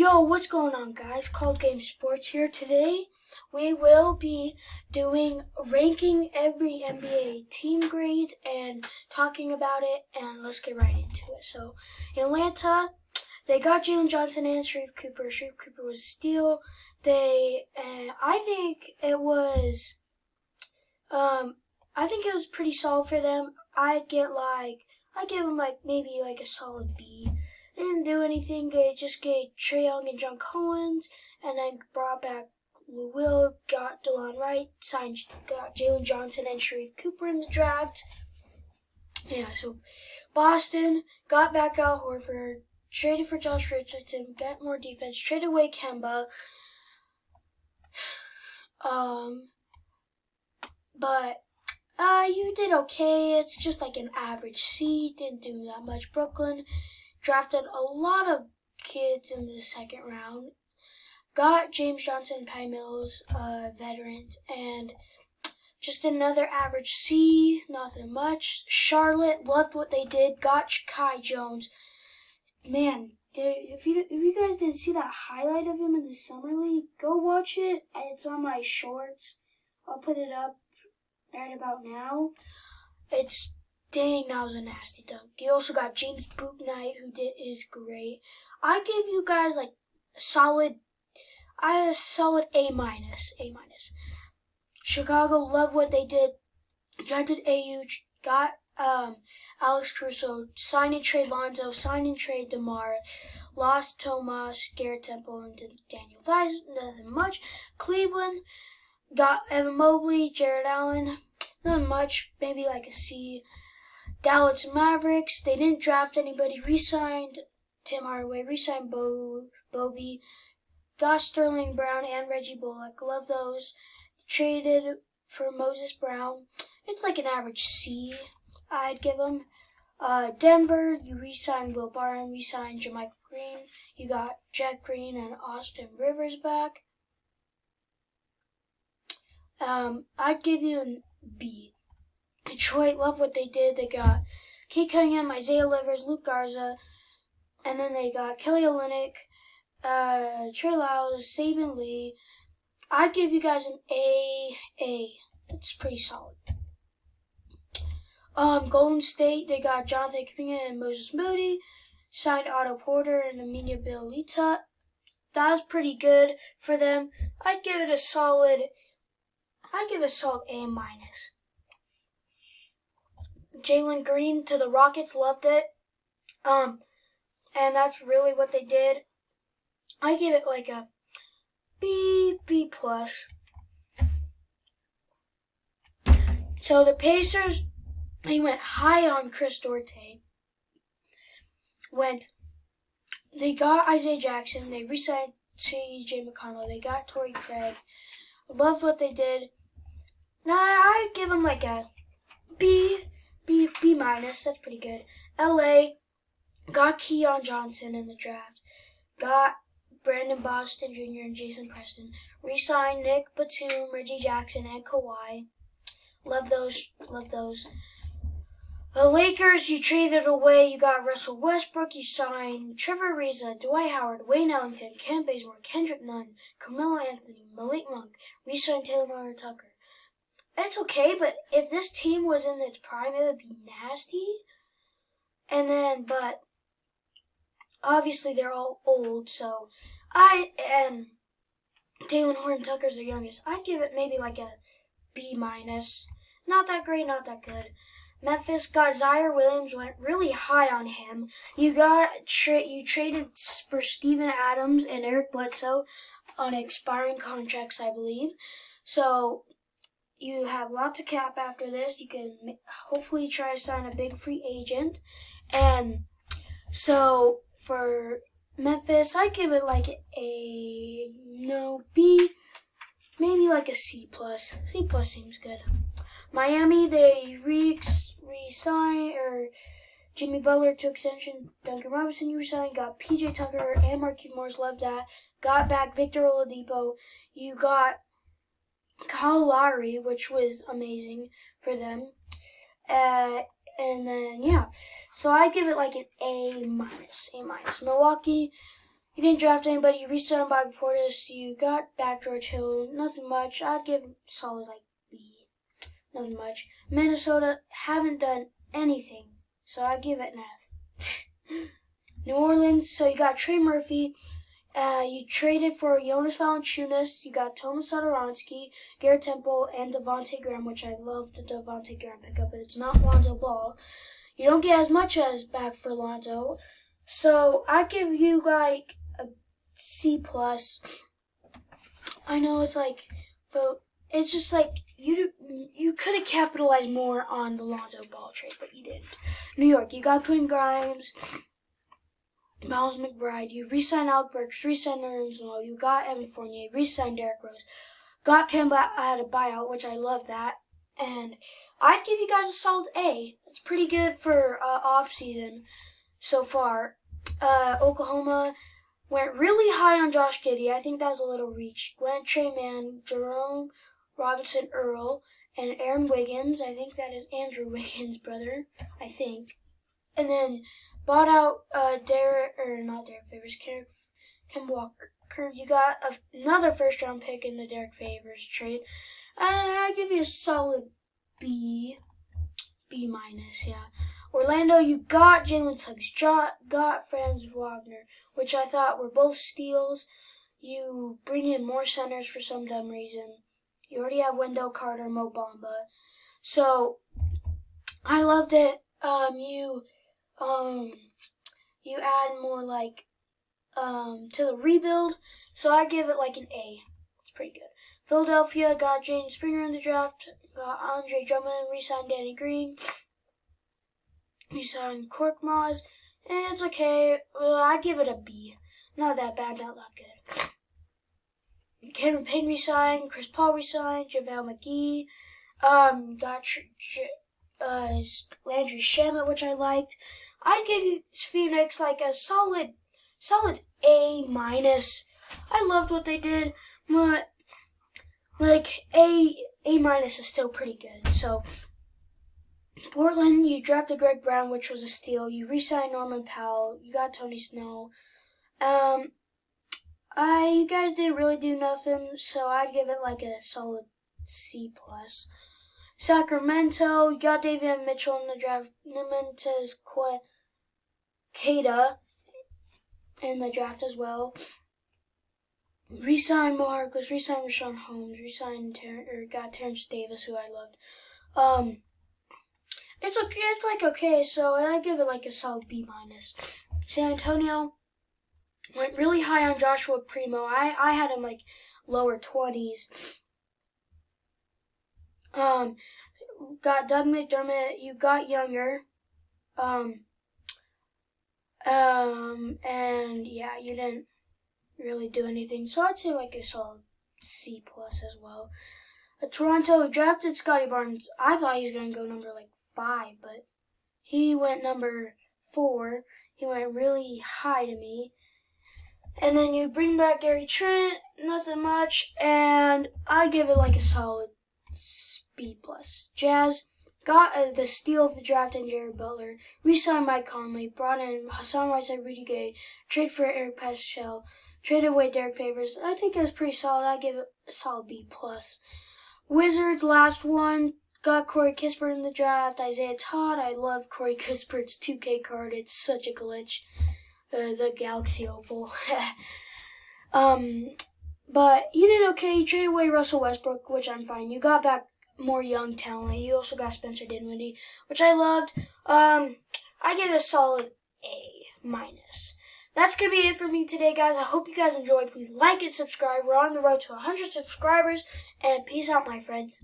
Yo, what's going on, guys? Cold Game Sports here. Today, we will be ranking every NBA team grades and talking about it, and let's get right into it. So, Atlanta, they got Jalen Johnson and Sharif Cooper. Sharif Cooper was a steal. I think it was pretty solid for them. I'd give them maybe a solid B. They didn't do anything. They just gave Trae Young and John Collins, and then brought back Lou Will, got DeLon Wright, got Jalen Johnson and Sharif Cooper in the draft. Yeah, so Boston got back Al Horford, traded for Josh Richardson, got more defense, traded away Kemba. But you did okay. It's just like an average C. Didn't do that much. Brooklyn drafted a lot of kids in the second round. Got James Johnson, Patty Mills, veterans, and just another average C. Nothing much. Charlotte, loved what they did. Got Kai Jones. Man, if you guys didn't see that highlight of him in the Summer League, go watch it. It's on my shorts. I'll put it up right about now. Dang, that was a nasty dunk. You also got James Bouknight, who is great. I give you guys a solid A minus. Chicago, love what they did. Drafted AU, got Alex Caruso, signed and trade Lonzo, signed and trade DeMar, lost Tomas, Garrett Temple, and Daniel Theis. Nothing much. Cleveland got Evan Mobley, Jared Allen. Nothing much. Maybe a C. Dallas Mavericks, they didn't draft anybody, re-signed Tim Hardaway, re-signed Bobby, got Sterling Brown and Reggie Bullock. Love those. Traded for Moses Brown. It's an average C, I'd give them. Denver, you re-signed Will Barton, re-signed JaMychal Green. You got Jack Green and Austin Rivers back. I'd give you a B. Detroit, love what they did. They got Kate Cunningham, Isaiah Livers, Luke Garza, and then they got Kelly Olynyk, Trey Lyles, Saban Lee. I'd give you guys an A. That's pretty solid. Golden State, they got Jonathan Kuminga and Moses Moody, signed Otto Porter and Amina Bielitsa. That was pretty good for them. I'd give a solid A minus. Jalen Green to the Rockets, loved it. And that's really what they did. I give it a B plus. So the Pacers, they went high on Chris Duarte. They got Isaiah Jackson. They re-signed C.J. McConnell. They got Torrey Craig. Loved what they did. Now I give them a B minus. That's pretty good. LA got Keon Johnson in the draft. Got Brandon Boston Jr. and Jason Preston. Re-signed Nick Batum, Reggie Jackson, and Kawhi. Love those. The Lakers, you traded away. You got Russell Westbrook. You signed Trevor Ariza, Dwight Howard, Wayne Ellington, Kent Bazemore, Kendrick Nunn, Carmelo Anthony, Malik Monk. Re-signed Taylor Tucker. It's okay, but if this team was in its prime, it would be nasty. But obviously they're all old, so Taylor Horton Tucker's their youngest. I'd give it maybe a B minus. Not that great, not that good. Memphis got Zaire Williams, went really high on him. You traded for Steven Adams and Eric Bledsoe on expiring contracts, I believe. So you have lots of cap after this. You can hopefully try to sign a big free agent. And so for Memphis, I give it B, maybe a C plus. C plus seems good. Miami, they re-signed, Jimmy Butler to extension. Duncan Robinson, you re-signed. Got PJ Tucker and Markieff Morris, loved that. Got back Victor Oladipo. You got Kyle Lowry, which was amazing for them. So I give it an A minus. Milwaukee, You didn't draft anybody. You re-signed Bobby Portis. You got back George Hill. Nothing much. I'd give solid like B. Nothing much. Minnesota haven't done anything, so I'd give it an F. New Orleans, so you got Trey Murphy. You traded for Jonas Valanciunas. You got Tomas Satoransky, Garrett Temple, and Devontae Graham, which I love the Devontae Graham pickup, but it's not Lonzo Ball. You don't get as much as back for Lonzo. So I'd give you like a C+. I know it's like, but it's just like you could have capitalized more on the Lonzo Ball trade, but you didn't. New York, you got Quinn Grimes, Miles McBride, you re-signed Alec Burks, re-signed Nerlens Noel, you got Evan Fournier, re-signed Derrick Rose, got Kemba at a buyout, which I love that, and I'd give you guys a solid A. It's pretty good for off-season so far. Oklahoma went really high on Josh Giddey. I think that was a little reach. Went Trey Mann, Jerome Robinson Earl, and Aaron Wiggins. I think that is Andrew Wiggins' brother, I think. And then bought out Kemba Walker. You got another first-round pick in the Derek Favors trade. And I give you a solid B. B-, yeah. Orlando, you got Jalen Suggs, got Franz Wagner, which I thought were both steals. You bring in more centers for some dumb reason. You already have Wendell Carter, Mo Bamba. So, I loved it. You add more like to the rebuild, so I give it like an A. It's pretty good. Philadelphia got Jaden Springer in the draft, got Andre Drummond, re-signed Danny Green, re-signed Korkmaz, and it's okay. I give it a B. Not that bad, not that good. Cameron Payne re-signed, Chris Paul re-signed, JaVale McGee, got Landry Shamet, which I liked. I'd give you Phoenix like a solid A-. I loved what they did, but like A- is still pretty good. So Portland, you drafted Greg Brown, which was a steal. You re-signed Norman Powell. You got Tony Snow. You guys didn't really do nothing, so I'd give it like a solid C+. Sacramento, you got David Mitchell in the draft. Montez Queta in the draft as well. Re-signed Marcus, re-signed Rashawn Holmes, re-signed got Terrence Davis, who I loved. It's okay. It's like okay, so I give it like a solid B-. San Antonio went really high on Joshua Primo. I had him like lower 20s. Got Doug McDermott. You got Younger. And yeah, you didn't really do anything. So I'd say like a solid C+ as well. Toronto drafted Scotty Barnes. I thought he was going to go number like 5, but he went number 4. He went really high to me. And then you bring back Gary Trent, nothing much, and I give it like a solid B+. Jazz got the steal of the draft in Jared Butler, re-signed Mike Conley, brought in Hassan Whiteside, Rudy Gay, trade for Eric Pascal, traded away Derek Favors. I think it was pretty solid. I give it a solid B+. Wizards, last one, got Corey Kispert in the draft, Isaiah Todd. I love Corey Kispert's 2K card. It's such a glitch. The Galaxy Opal. But you did okay. You traded away Russell Westbrook, which I'm fine. You got back more young talent. You also got Spencer Dinwiddie, which I loved. I give it a solid A-. That's going to be it for me today, guys. I hope you guys enjoyed. Please like and subscribe. We're on the road to 100 subscribers. And peace out, my friends.